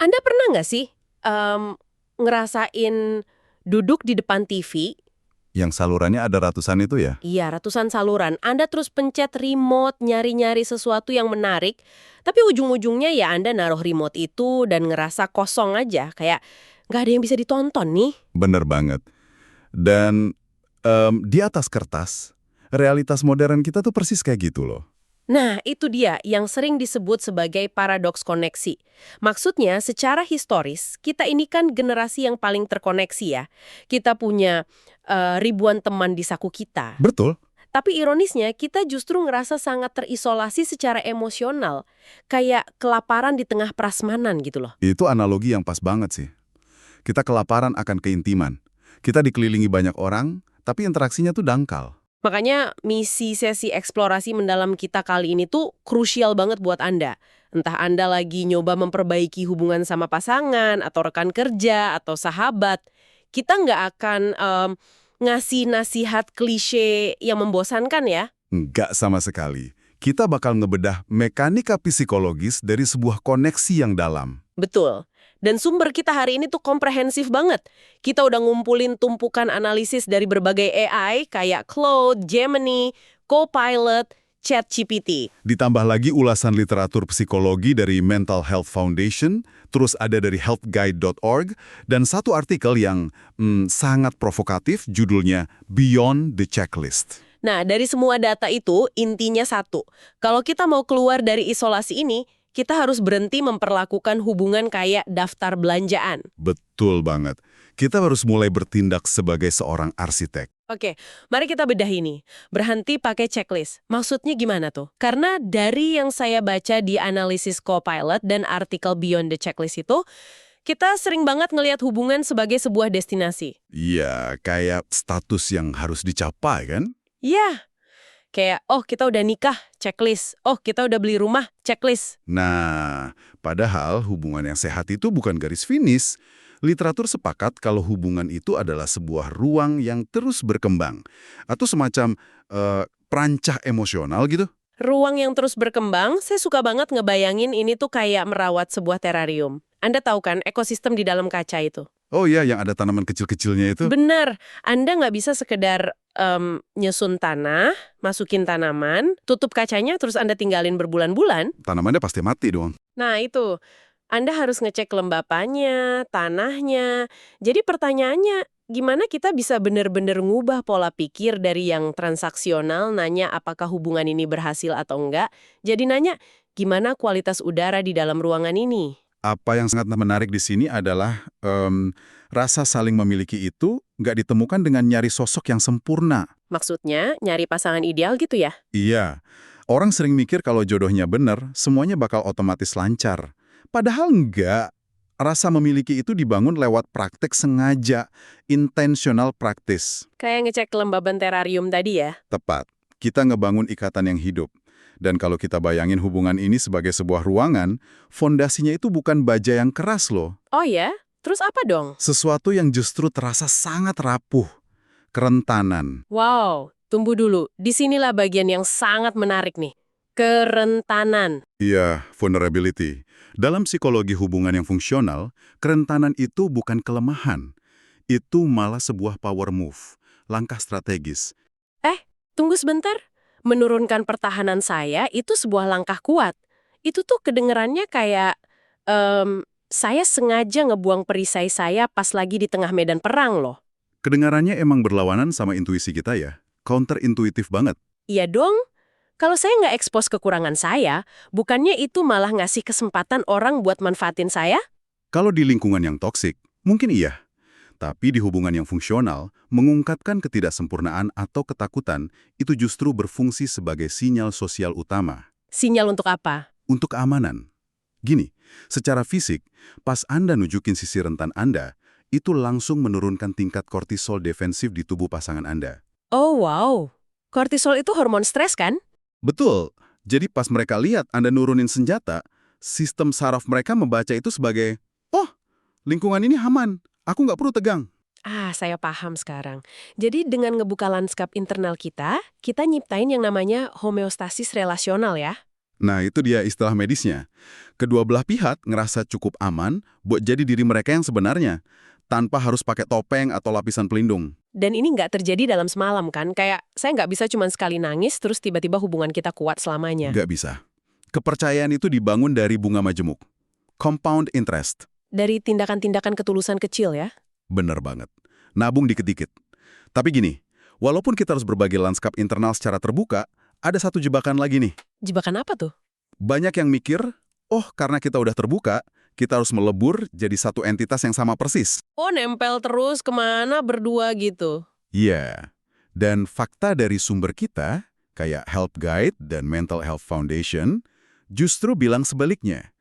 Anda pernah nggak sih em, ngerasain duduk di depan TV, Yang salurannya ada ratusan itu ya? iya ratusan saluran, Anda terus pencet remote, nyari-nyari sesuatu yang menarik, tapi ujung-ujungnya ya Anda naruh remote itu dan ngerasa kosong aja, kayak nggak ada yang bisa ditonton nih. Bener banget. Dan di atas kertas, realitas modern kita tuh persis kayak gitu loh. Nah, itu dia yang sering disebut sebagai paradoks koneksi. Maksudnya, secara historis, kita ini kan generasi yang paling terkoneksi ya. Kita punya ribuan teman di saku kita. Betul. Tapi ironisnya, kita justru ngerasa sangat terisolasi secara emosional. Kayak kelaparan di tengah prasmanan gitu loh. Itu analogi yang pas banget sih. Kita kelaparan akan keintiman. Kita dikelilingi banyak orang, tapi interaksinya tuh dangkal. Makanya misi sesi eksplorasi mendalam kita kali ini tuh krusial banget buat Anda. Entah Anda lagi nyoba memperbaiki hubungan sama pasangan, atau rekan kerja, atau sahabat. Kita nggak akan ngasih nasihat klise yang membosankan ya. Nggak sama sekali. Kita bakal ngebedah mekanika psikologis dari sebuah koneksi yang dalam. Betul. Dan sumber kita hari ini tuh komprehensif banget. Kita udah ngumpulin tumpukan analisis dari berbagai AI kayak Claude, Gemini, Copilot, ChatGPT. Ditambah lagi ulasan literatur psikologi dari Mental Health Foundation, terus ada dari healthguide.org, dan satu artikel yang sangat provokatif, judulnya Beyond the Checklist. Nah, dari semua data itu, intinya satu. Kalau kita mau keluar dari isolasi ini, kita harus berhenti memperlakukan hubungan kayak daftar belanjaan. Betul banget. Kita harus mulai bertindak sebagai seorang arsitek. Oke, mari kita bedah ini. Berhenti pakai checklist. Maksudnya gimana tuh? Karena dari yang saya baca di analisis Copilot dan artikel Beyond the Checklist itu, kita sering banget ngelihat hubungan sebagai sebuah destinasi. Iya, kayak status yang harus dicapai kan? Ya, kayak, oh kita udah nikah, checklist. Oh kita udah beli rumah, checklist. Nah, padahal hubungan yang sehat itu bukan garis finish. Literatur sepakat kalau hubungan itu adalah sebuah ruang yang terus berkembang. Atau semacam perancah emosional gitu. Ruang yang terus berkembang, saya suka banget ngebayangin ini tuh kayak merawat sebuah terarium. Anda tahu kan ekosistem di dalam kaca itu? Oh iya, yang ada tanaman kecil-kecilnya itu. Bener, Anda nggak bisa sekedar nyusun tanah, masukin tanaman, tutup kacanya terus Anda tinggalin berbulan-bulan. Tanamannya pasti mati dong. Nah itu, Anda harus ngecek kelembapannya, tanahnya. Jadi pertanyaannya, gimana kita bisa bener-bener ngubah pola pikir dari yang transaksional, nanya apakah hubungan ini berhasil atau enggak, jadi nanya gimana kualitas udara di dalam ruangan ini. Apa yang sangat menarik di sini adalah rasa saling memiliki itu nggak ditemukan dengan nyari sosok yang sempurna. Maksudnya, nyari pasangan ideal gitu ya? Iya, orang sering mikir kalau jodohnya bener, semuanya bakal otomatis lancar. Padahal enggak. Rasa memiliki itu dibangun lewat praktek sengaja, intentional practice. Kayak ngecek kelembaban terarium tadi ya? Tepat, kita ngebangun ikatan yang hidup. Dan kalau kita bayangin hubungan ini sebagai sebuah ruangan, fondasinya itu bukan baja yang keras loh. Oh ya? Terus apa dong? Sesuatu yang justru terasa sangat rapuh. Kerentanan. Wow, tunggu dulu. Disinilah bagian yang sangat menarik nih. Kerentanan. Iya, vulnerability. Dalam psikologi hubungan yang fungsional, kerentanan itu bukan kelemahan. Itu malah sebuah power move, langkah strategis. Tunggu sebentar. Menurunkan pertahanan saya itu sebuah langkah kuat. Itu tuh kedengerannya kayak, saya sengaja ngebuang perisai saya pas lagi di tengah medan perang loh. Kedengarannya emang berlawanan sama intuisi kita ya. Counterintuitif banget. Iya dong. Kalau saya nggak ekspos kekurangan saya, bukannya itu malah ngasih kesempatan orang buat manfaatin saya? Kalau di lingkungan yang toksik, mungkin iya. Tapi di hubungan yang fungsional, mengungkapkan ketidaksempurnaan atau ketakutan itu justru berfungsi sebagai sinyal sosial utama. Sinyal untuk apa? Untuk keamanan. Gini, secara fisik, pas Anda nunjukin sisi rentan Anda, itu langsung menurunkan tingkat kortisol defensif di tubuh pasangan Anda. Oh wow, kortisol itu hormon stres kan? Betul. Jadi pas mereka lihat Anda nurunin senjata, sistem saraf mereka membaca itu sebagai, oh, lingkungan ini aman, aku nggak perlu tegang. Ah, saya paham sekarang. Jadi dengan ngebuka lanskap internal kita nyiptain yang namanya homeostasis relasional ya. Nah, itu dia istilah medisnya. Kedua belah pihak ngerasa cukup aman buat jadi diri mereka yang sebenarnya, tanpa harus pakai topeng atau lapisan pelindung. Dan ini nggak terjadi dalam semalam kan? Kayak saya nggak bisa cuma sekali nangis terus tiba-tiba hubungan kita kuat selamanya. Nggak bisa. Kepercayaan itu dibangun dari bunga majemuk. Compound interest. Dari tindakan-tindakan ketulusan kecil ya. Bener banget. Nabung dikit-dikit. Tapi gini, walaupun kita harus berbagi lanskap internal secara terbuka, ada satu jebakan lagi nih. Jebakan apa tuh? Banyak yang mikir, oh karena kita udah terbuka, kita harus melebur jadi satu entitas yang sama persis. Oh, nempel terus kemana berdua gitu. Iya. Dan fakta dari sumber kita, kayak Help Guide dan Mental Health Foundation, justru bilang sebaliknya.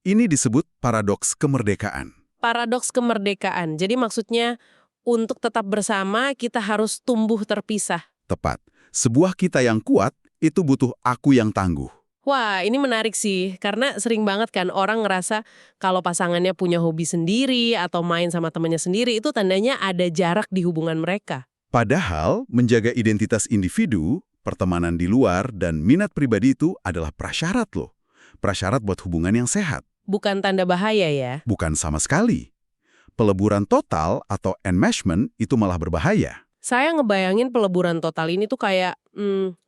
Ini disebut paradoks kemerdekaan. Paradoks kemerdekaan. Jadi maksudnya untuk tetap bersama kita harus tumbuh terpisah. Tepat. Sebuah kita yang kuat, itu butuh aku yang tangguh. Wah, ini menarik sih. Karena sering banget kan orang ngerasa kalau pasangannya punya hobi sendiri atau main sama temannya sendiri, itu tandanya ada jarak di hubungan mereka. Padahal, menjaga identitas individu, pertemanan di luar, dan minat pribadi itu adalah prasyarat loh. Prasyarat buat hubungan yang sehat. Bukan tanda bahaya ya. Bukan sama sekali. Peleburan total atau enmeshment itu malah berbahaya. Saya ngebayangin peleburan total ini tuh kayak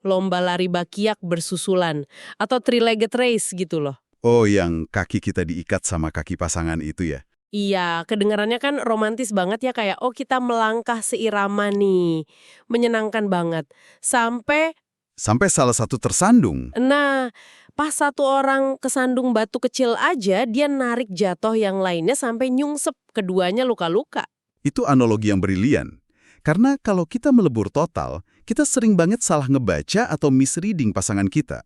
lomba lari bakiak bersusulan. Atau three-legged race gitu loh. Oh, yang kaki kita diikat sama kaki pasangan itu ya? Iya, kedengarannya kan romantis banget ya kayak, oh kita melangkah seirama nih. Menyenangkan banget. Sampai, Sampai salah satu tersandung. nah, pas satu orang kesandung batu kecil aja, dia narik jatuh yang lainnya sampai nyungsep. Keduanya luka-luka. Itu analogi yang brilian. Karena kalau kita melebur total, kita sering banget salah ngebaca atau misreading pasangan kita.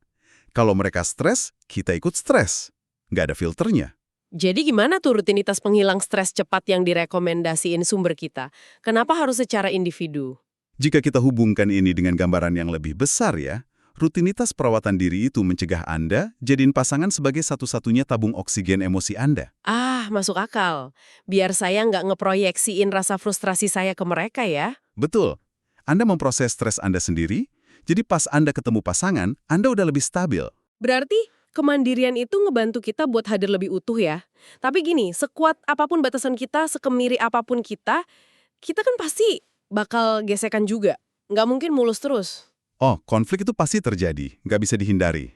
Kalau mereka stres, kita ikut stres. Nggak ada filternya. Jadi gimana tuh rutinitas penghilang stres cepat yang direkomendasiin sumber kita? Kenapa harus secara individu? Jika kita hubungkan ini dengan gambaran yang lebih besar ya, rutinitas perawatan diri itu mencegah Anda jadiin pasangan sebagai satu-satunya tabung oksigen emosi Anda. Ah, masuk akal. Biar saya nggak ngeproyeksiin rasa frustrasi saya ke mereka ya. Betul. Anda memproses stres Anda sendiri, jadi pas Anda ketemu pasangan, Anda udah lebih stabil. Berarti kemandirian itu ngebantu kita buat hadir lebih utuh ya. Tapi gini, sekuat apapun batasan kita, sekemiri apapun kita kan pasti bakal gesekan juga. Nggak mungkin mulus terus. Oh, konflik itu pasti terjadi, nggak bisa dihindari.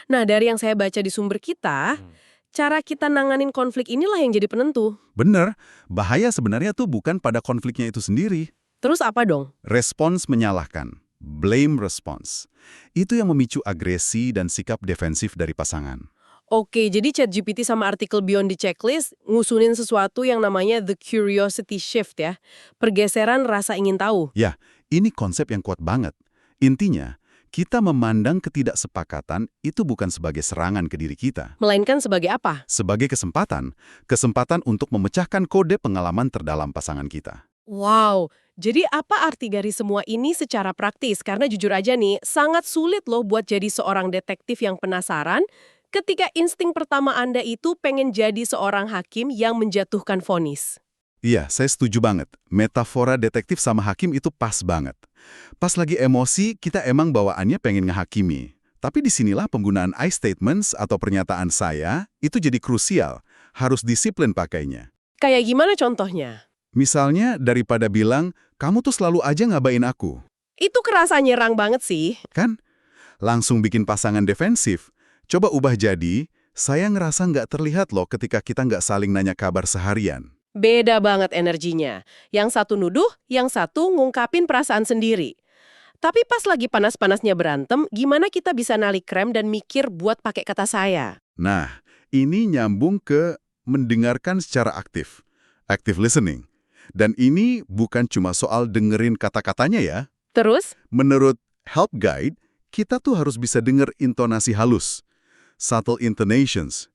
Nah, dari yang saya baca di sumber kita, cara kita nanganin konflik inilah yang jadi penentu. Bener, bahaya sebenarnya tuh bukan pada konfliknya itu sendiri. Terus apa dong? Respons menyalahkan, blame response. Itu yang memicu agresi dan sikap defensif dari pasangan. Oke, jadi ChatGPT sama artikel Beyond the Checklist ngusunin sesuatu yang namanya the curiosity shift ya. Pergeseran rasa ingin tahu. Ya, ini konsep yang kuat banget. Intinya, kita memandang ketidaksepakatan itu bukan sebagai serangan ke diri kita. Melainkan sebagai apa? Sebagai kesempatan untuk memecahkan kode pengalaman terdalam pasangan kita. Wow, jadi apa arti dari semua ini secara praktis? Karena jujur aja nih, sangat sulit loh buat jadi seorang detektif yang penasaran ketika insting pertama Anda itu pengen jadi seorang hakim yang menjatuhkan vonis. Iya, saya setuju banget. Metafora detektif sama hakim itu pas banget. Pas lagi emosi, kita emang bawaannya pengen ngehakimi. Tapi disinilah penggunaan I statements atau pernyataan saya itu jadi krusial. Harus disiplin pakainya. Kayak gimana contohnya? Misalnya daripada bilang, kamu tuh selalu aja ngabain aku. Itu kerasa nyerang banget sih. Kan? Langsung bikin pasangan defensif. Coba ubah jadi, saya ngerasa nggak terlihat loh ketika kita nggak saling nanya kabar seharian. Beda banget energinya. Yang satu nuduh, yang satu ngungkapin perasaan sendiri. Tapi pas lagi panas-panasnya berantem, gimana kita bisa narik rem dan mikir buat pakai kata saya? Nah, ini nyambung ke mendengarkan secara aktif. Active listening. Dan ini bukan cuma soal dengerin kata-katanya ya. Terus? Menurut Help Guide, kita tuh harus bisa denger intonasi halus. Subtle intonations.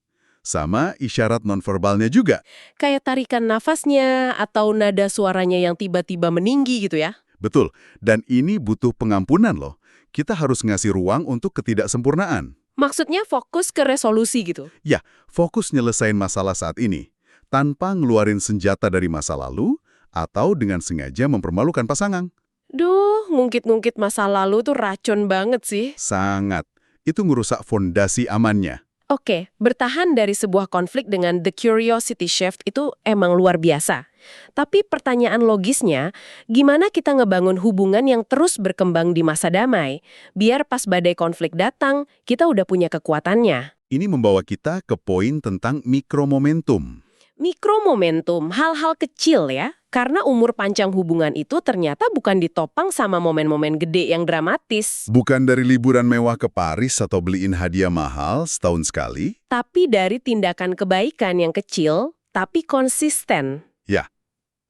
Sama isyarat nonverbalnya juga. Kayak tarikan nafasnya atau nada suaranya yang tiba-tiba meninggi gitu ya? Betul, dan ini butuh pengampunan loh. Kita harus ngasih ruang untuk ketidaksempurnaan. Maksudnya fokus ke resolusi gitu? Ya, fokus nyelesain masalah saat ini. Tanpa ngeluarin senjata dari masa lalu, atau dengan sengaja mempermalukan pasangan. Duh, ngungkit-ngungkit masa lalu tuh racun banget sih. Sangat. itu ngerusak fondasi amannya. Oke, bertahan dari sebuah konflik dengan the curiosity shift itu emang luar biasa. Tapi pertanyaan logisnya, gimana kita ngebangun hubungan yang terus berkembang di masa damai, biar pas badai konflik datang, kita udah punya kekuatannya. Ini membawa kita ke poin tentang mikromomentum. Mikromomentum, hal-hal kecil ya, karena umur panjang hubungan itu ternyata bukan ditopang sama momen-momen gede yang dramatis, Bukan dari liburan mewah ke Paris atau beliin hadiah mahal setahun sekali. tapi dari tindakan kebaikan yang kecil, tapi konsisten. Ya,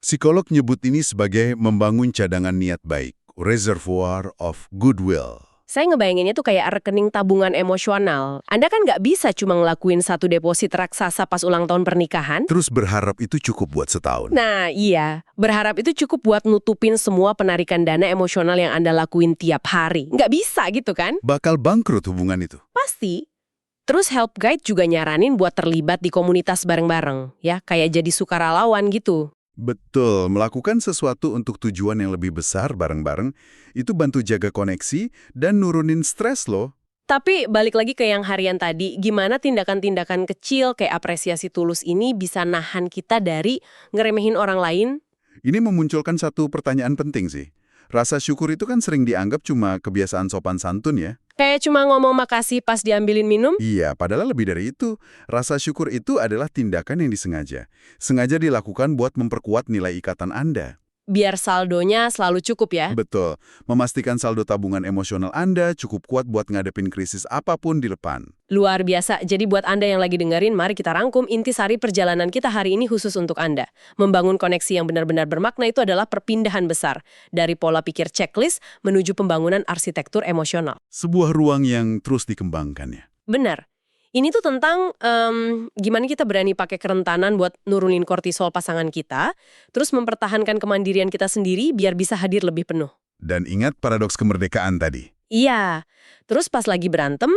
psikolog nyebut ini sebagai membangun cadangan niat baik, reservoir of goodwill. Saya ngebayanginnya tuh kayak rekening tabungan emosional. Anda kan nggak bisa cuma ngelakuin satu deposit raksasa pas ulang tahun pernikahan. Terus berharap itu cukup buat setahun. Nah, iya. Berharap itu cukup buat nutupin semua penarikan dana emosional yang Anda lakuin tiap hari. Nggak bisa gitu kan? Bakal bangkrut hubungan itu. Pasti. Terus Help Guide juga nyaranin buat terlibat di komunitas bareng-bareng. Ya, kayak jadi sukarelawan gitu. Betul, melakukan sesuatu untuk tujuan yang lebih besar bareng-bareng, itu bantu jaga koneksi dan nurunin stres loh. Tapi balik lagi ke yang harian tadi, gimana tindakan-tindakan kecil kayak apresiasi tulus ini bisa nahan kita dari ngeremehin orang lain? Ini memunculkan satu pertanyaan penting sih. Rasa syukur itu kan sering dianggap cuma kebiasaan sopan santun ya. Kayak cuma ngomong makasih pas diambilin minum? Iya, padahal lebih dari itu. Rasa syukur itu adalah tindakan yang disengaja. Sengaja dilakukan buat memperkuat nilai ikatan Anda. Biar saldonya selalu cukup ya. Betul, memastikan saldo tabungan emosional Anda cukup kuat buat ngadepin krisis apapun di depan. Luar biasa. Jadi buat Anda yang lagi dengerin, mari kita rangkum intisari perjalanan kita hari ini khusus untuk Anda. Membangun koneksi yang benar-benar bermakna itu adalah perpindahan besar. Dari pola pikir checklist menuju pembangunan arsitektur emosional. Sebuah ruang yang terus dikembangkan ya. Benar. Ini tuh tentang gimana kita berani pakai kerentanan buat nurunin kortisol pasangan kita, terus mempertahankan kemandirian kita sendiri biar bisa hadir lebih penuh. Dan ingat paradoks kemerdekaan tadi. Iya. Terus pas lagi berantem,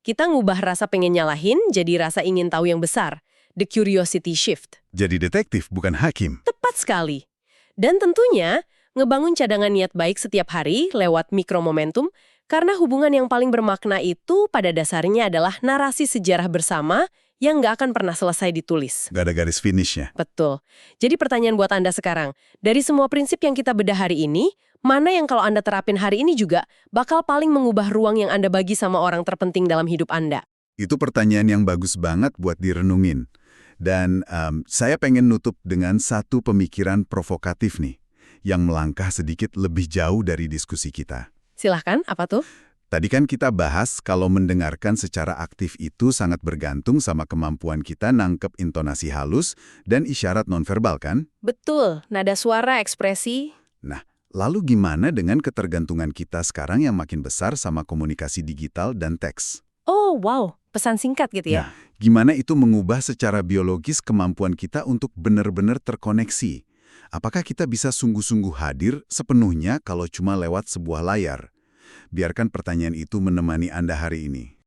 kita ngubah rasa pengen nyalahin jadi rasa ingin tahu yang besar. The curiosity shift. Jadi detektif bukan hakim. Tepat sekali. Dan tentunya, ngebangun cadangan niat baik setiap hari lewat mikromomentum, karena hubungan yang paling bermakna itu pada dasarnya adalah narasi sejarah bersama yang nggak akan pernah selesai ditulis. Gak ada garis finishnya. Betul. Jadi pertanyaan buat Anda sekarang, dari semua prinsip yang kita bedah hari ini, mana yang kalau Anda terapin hari ini juga bakal paling mengubah ruang yang Anda bagi sama orang terpenting dalam hidup Anda? Itu pertanyaan yang bagus banget buat direnungin. Dan saya pengen nutup dengan satu pemikiran provokatif nih, yang melangkah sedikit lebih jauh dari diskusi kita. Silahkan, apa tuh? Tadi kan kita bahas kalau mendengarkan secara aktif itu sangat bergantung sama kemampuan kita nangkep intonasi halus dan isyarat nonverbal kan? Betul, nada suara, ekspresi. Nah, lalu gimana dengan ketergantungan kita sekarang yang makin besar sama komunikasi digital dan teks? Oh, wow, pesan singkat gitu ya? Nah, gimana itu mengubah secara biologis kemampuan kita untuk benar-benar terkoneksi? Apakah kita bisa sungguh-sungguh hadir sepenuhnya kalau cuma lewat sebuah layar? Biarkan pertanyaan itu menemani Anda hari ini.